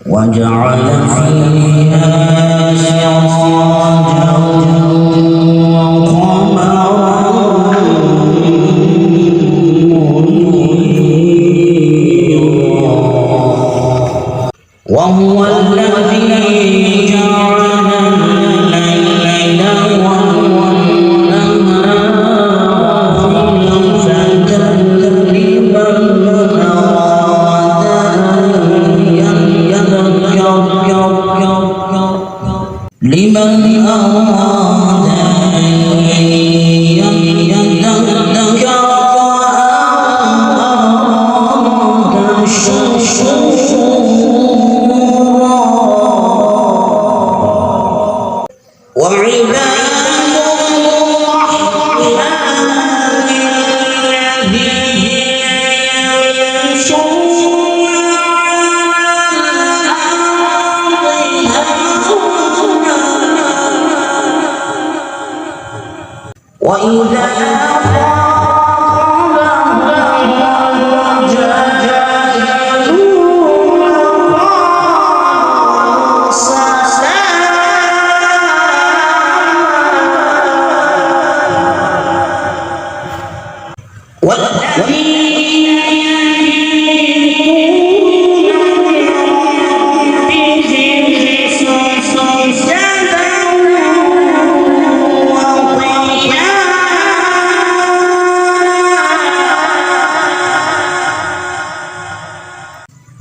وجعل فيها سراجا وقمرا منيرا وهو الذي جعل الليل والنهار خلفة لمن أراد أن يذكر وأراد شكورا وعباد الرحمن الذين يمشون وإذا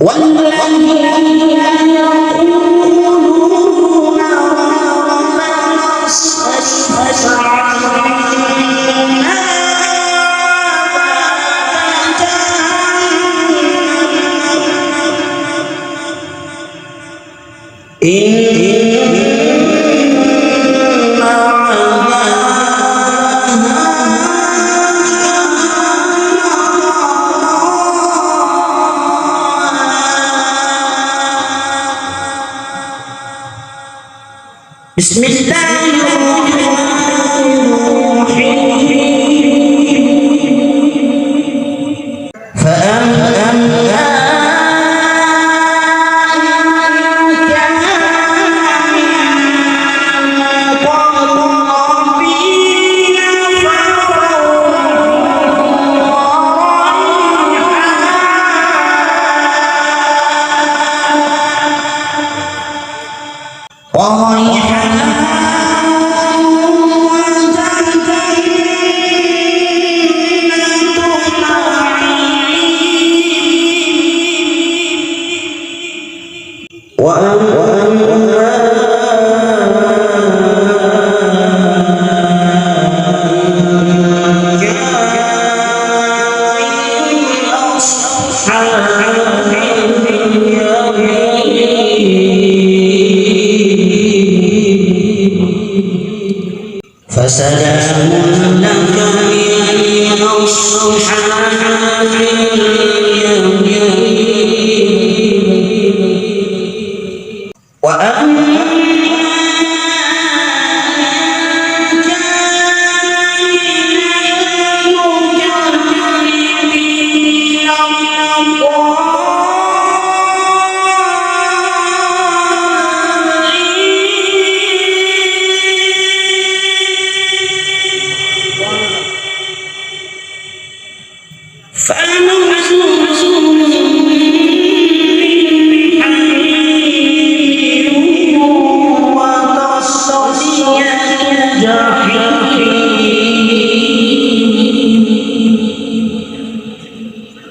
والذين يقولون ربنا اصرف عنا عذاب بسم الله الرحمن الرحيم فأما إن كان مقربين وريحان فسلام لك من أصحاب اليمين وأما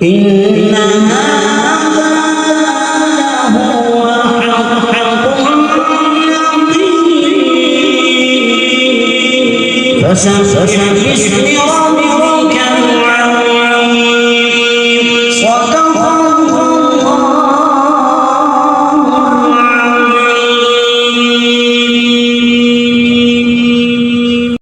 إن هذا لهو حق اليقين فسبح باسم